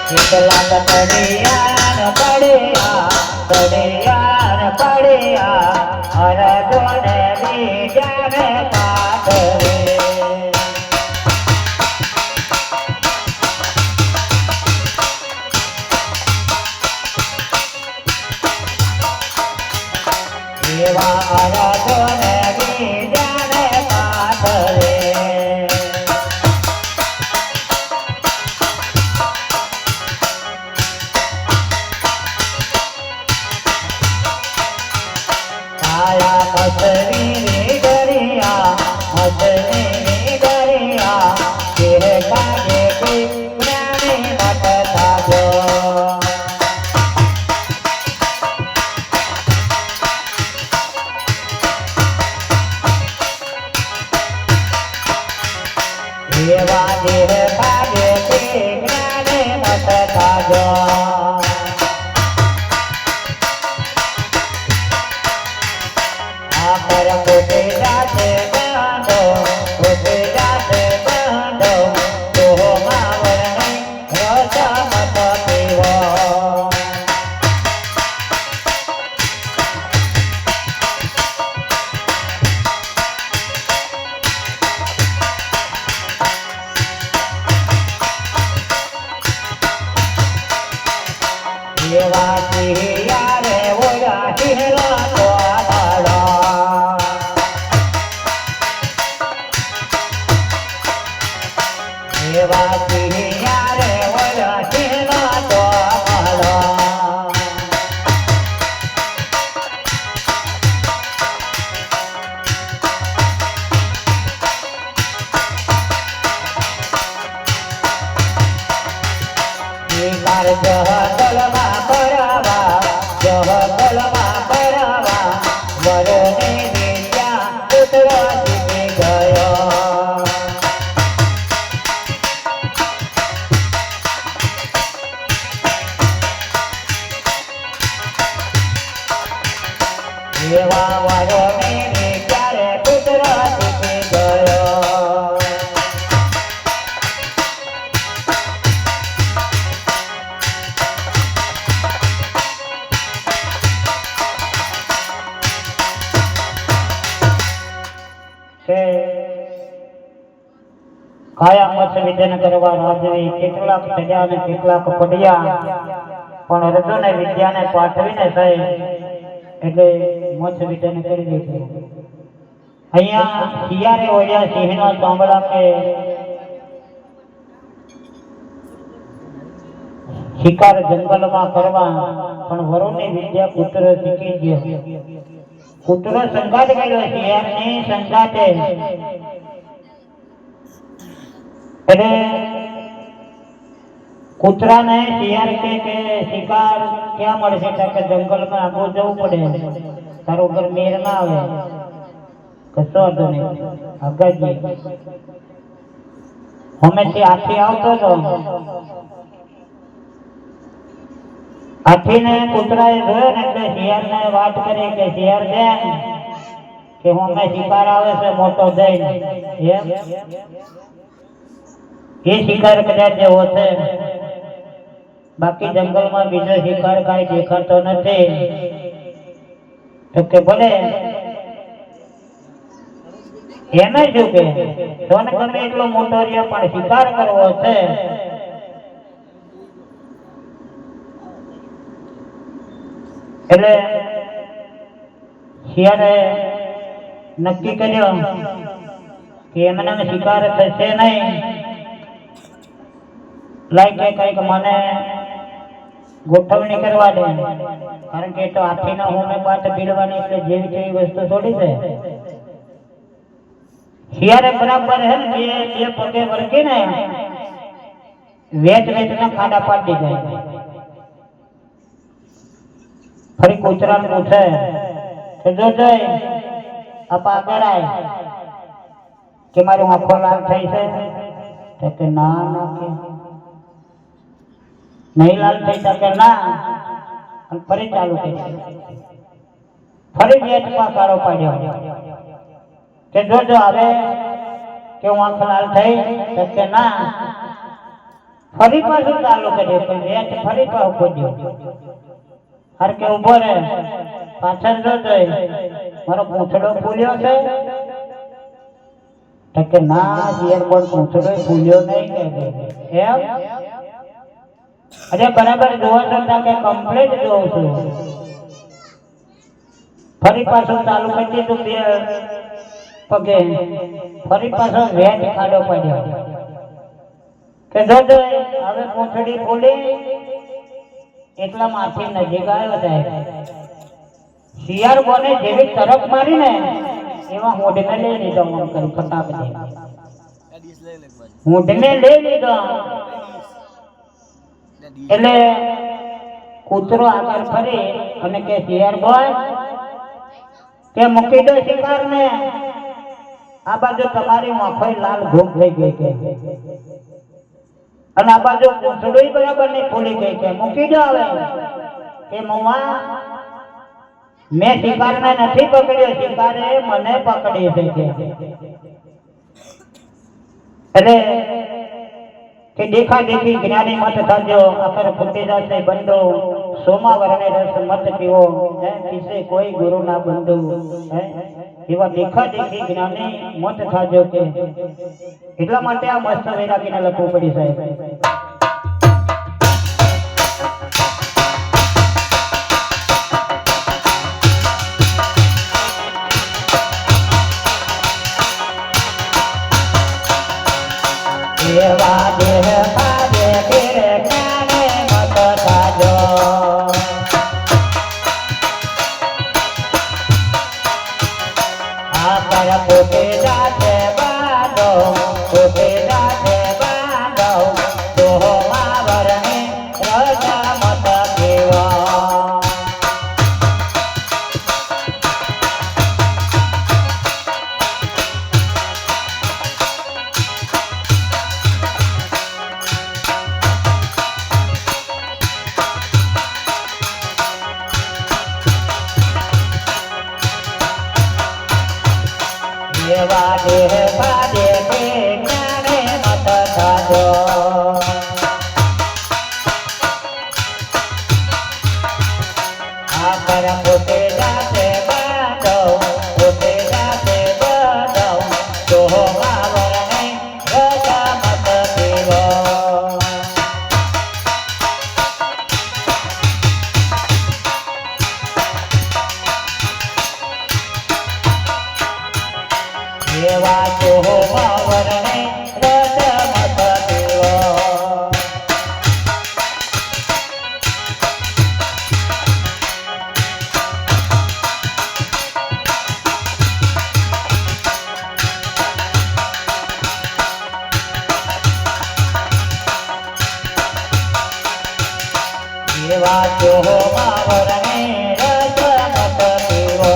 કેટલાક તળિયા પડ્યા અરજોને બીજાને પાથરે એવા અરજોને બીજાને પાથરે મસરી દરિયા કે કાગે જ્ઞાને મટતા જો એવા દેહ કાગે જ્ઞાને મટતા જો કોટે જાતે બાંધો તો માવરને રસમત પીવો એવા સિહિયા રે ઓયા સિહલા તો આધારા એવા સિહિયા રે ઓયા સિહલા તો આધારા શિકાર જહદલમાં પરાવા વરને વિદ્યા પુત્ર જીતી ગયો એવા વરને વિદ્યા પુત્ર જીતી ગયો કાયા મત વિધાન કરવા રાજવી કેટલાક થયા અને કેટલાક પડ્યા પણ રજોને વિદ્યાને પાઠવીને થાય એટલે મત વિધાન કરી દીધું અહીંયા શિયારે ઓળ્યા સિંહનો સાંભળા કે શિકાર જંગલમાં કરવા પણ વરુની વિદ્યા પુત્ર શીખી ગયો પુત્ર સંગાત ગયો શિયાળની સંગાતે એટલે કૂતરાને શિયાળ કે શિકાર ક્યાં મળશે કે જંગલમાં આગળ જવું પડે તારો ઉપર મેર ના આવે કશો વાંધો નહીં આગળ હમેથી હાથી આવતો હતો હાથીને કૂતરાએ જોયો ને એટલે શિયાળને વાત કરી કે શિયાળ બેન કે હમે શિકાર આવે છે મોટો દઈને એમ એ શિકાર કદાચ જેવો છે બાકી જંગલમાં બીજો શિકાર કાંઈ દેખાતો નથી તો કે ભલે એને શું કે સોન ગમે એટલો મોટો રહ્યો પણ શિકાર કરવો છે એટલે શિયાળે નક્કી કર્યો કે એમને શિકાર થશે નહીં લાઈકે કઈક મને ગોઠવણી કરવા દે કારણ કે તો હાથીના હોમે પાછ ભીડવાની એટલે જેવી તેવી વસ્તુ થોડી છે શિયારે બરાબર હે ને બે પગે વળગી ને વેચ ના ખાડા પાડી જાય ફરી કૂતરાને પૂછે કે જો જઈ આપ આગળ આય કે મારી આંખો લાલ થઈ છે તો કે ના ના કે નહીં લાલ થઈ શકે ના અને ફરી ચાલુ કરી ફરી વેચમાં કાળો પાડ્યો કે જોજો હવે કે હું આંખ લાલ થઈ તો કે ના ફરી પાછું ચાલુ કર્યું પણ વેચ ફરી પાછું ખોદ્યું હર કે ઉભો રહે પાછળ જો જોઈ મારો પૂંછડો ફૂલ્યો છે તો કે ના એરબોર્ડ પૂંછડો ફૂલ્યો નહીં કે એમ અરે બરાબર જોવો છો કે કમ્પ્લીટ જોઉં છું ફરી પાછું ચાલુ કરી દીધું બે પગે ફરી પાછો વેચ ખાડો પડ્યો કે જો હવે પૂંછડી ફૂલી એટલા માથી નજીક આવ્યો સાહેબ શિયાળ બોને જેવી તરફ મારી ને એવા હોડને લઈ લીધો આમ કરી ફટાકડી હોડને લઈ લીધો એટલે કૂતરો આગળ ફરી અને કે શિયાળ બોય કે મૂકી દો શિકાર ને આ બાજુ તમારી માખોઈ લાલ ઘૂમ થઈ ગઈ કે અને આ બાજુ પૂંછડું બરાબર નહીં ફૂલી ગઈ કે મૂકી દો હવે કે મમ્મા મેં શિકારને નથી પકડ્યો શિકારે મને પકડી છે કે એટલે કે દેખા દેખી જ્ઞાની મત થાજો અકર ફૂટી જશે બંધો સોમા વર્ણે રસ મત પીવો કિસે કોઈ ગુરુ ના બંધુ એવા દેખા દેખી જ્ઞાની મત થાજો કે એટલા માટે આ મસ્ત વૈરાગીને લખવું પડી સાહેબ એવા દેહ પાદે ફિરે જ્ઞાને મત થાજો આ પર પોતે જાતે બાંધો પોતે જાતે બાંધો તો માવરને રજા મત કેવા એવા દેહ પાદે જ્ઞાને મત થાજો આ પર પોતે જાતે બાંધો પોતે જાતે બાંધો તો માવરને રજા મત દેવો એવા તો માવરને રજા મત દેવો એવા તો માવરને રજા મત દેવો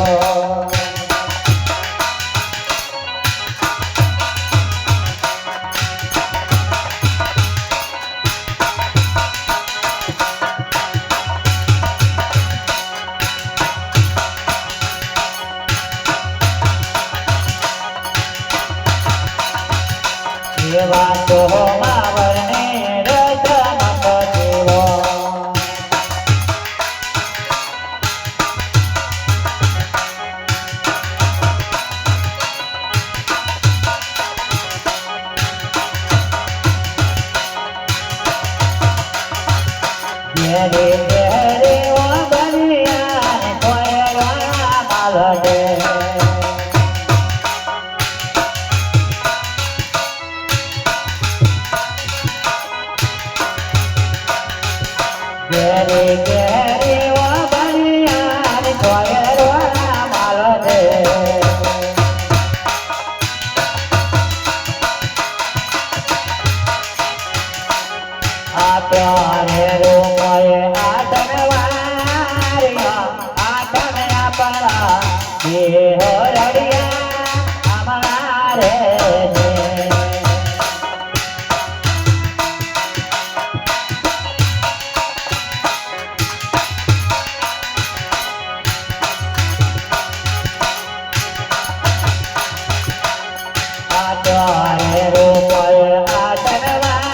એવા તો માવરને રજા મત દેવો ઘેરે ઘેરે ઓ બનિયા કોયરા માલડે ઘેરે ઘેરે ઓ બનિયા કોયરા માલડે આ પ્યારે રોમાય આધનવારિયા આધન આપણા એ હરડિયા અમારે આ પ્યારે રોમાય આધનવારિયા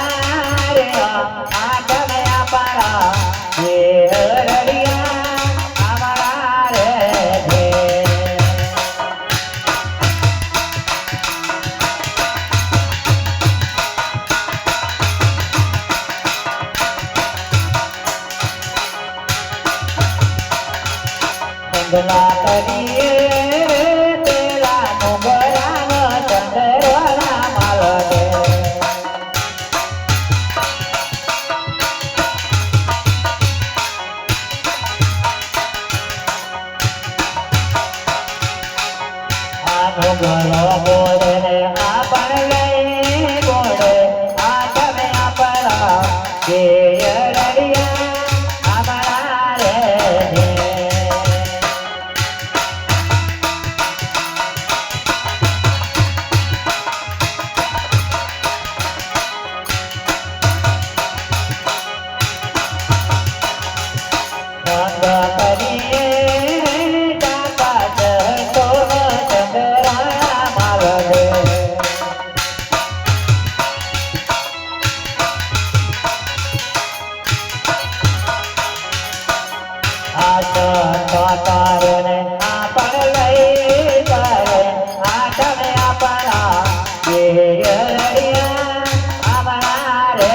ગલા કરીએ પેલા મોગરાનો ચંદ્રના માલ દે ગલો બોલે રે આ પણ લઈ બોલે આ તમે આપણા કે રડિયા આપણા રે તારે આ પણ લઈ તારે આ તમે આપણા કે રડિયા આપણા રે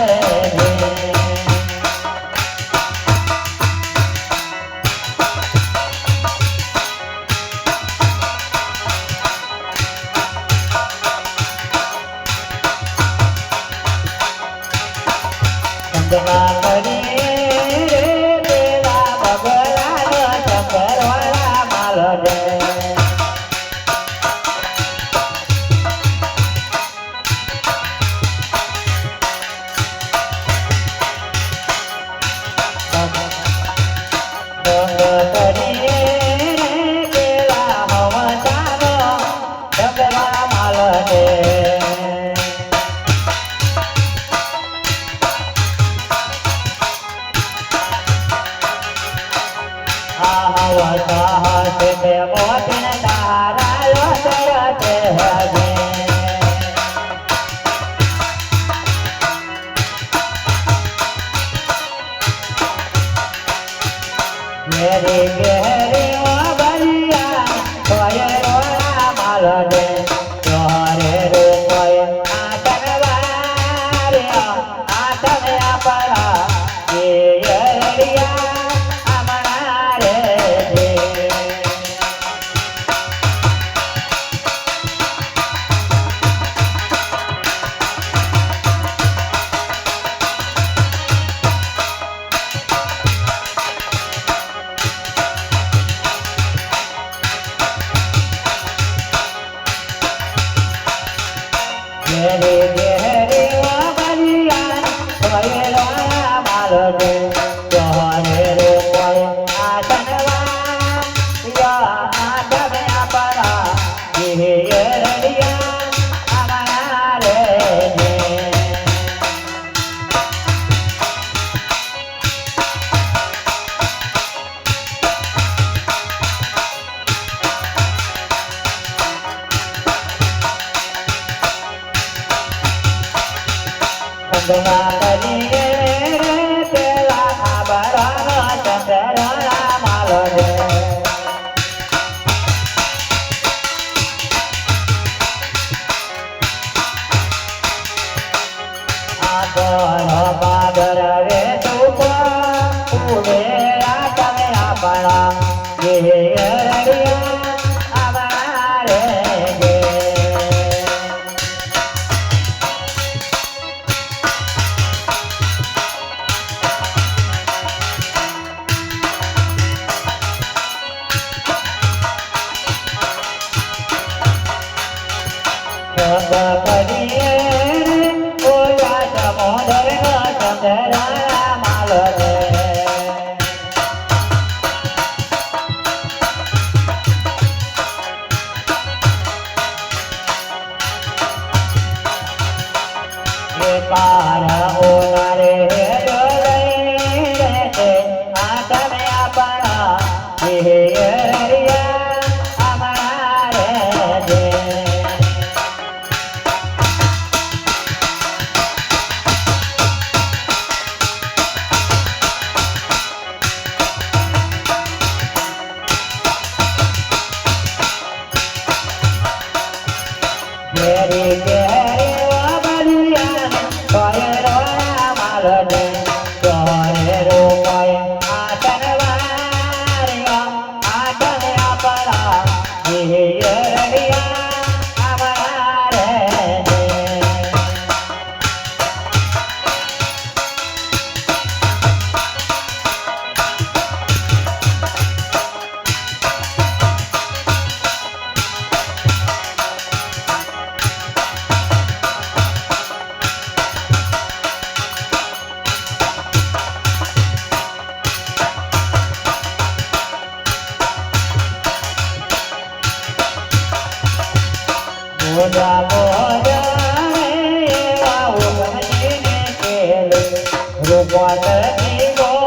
ચંદના કરીએ પેલા બગલાનો ચંદરવાળા માલ દે કરીએ પેલા હવસાનો ચંદરવાળા માલ દે હસે મોતીન તારા લોટે હજે મેરી ગેરી ઓ બલિયા તોય રોણા માલ દે તોરે રૂપય આટનવારે આટને આપણા કે રડિયા આપણા રે ગેરી ગેરી ઓ બલિયા તોય રોણા માલ દે તોરે રૂપય આટનવારે આટને આપણા કે રડિયા આપણા રે ચંદના કરીએ પેલા આબરાનો ચંદ્રના માલ દે આદરો બાદર રે તુપ ઉડે આ તમે આપણા કે રડિયા આપણા રે કરીએ ઓલા સમોદરનો ચંદ્રના માલ દે પાર ઓલા રે ડોલે આ તમે આપણા કે રડિયા આપણા રે વાલો જાણે એવા ઉગમજીને કેલ રૂપવતની ગોળ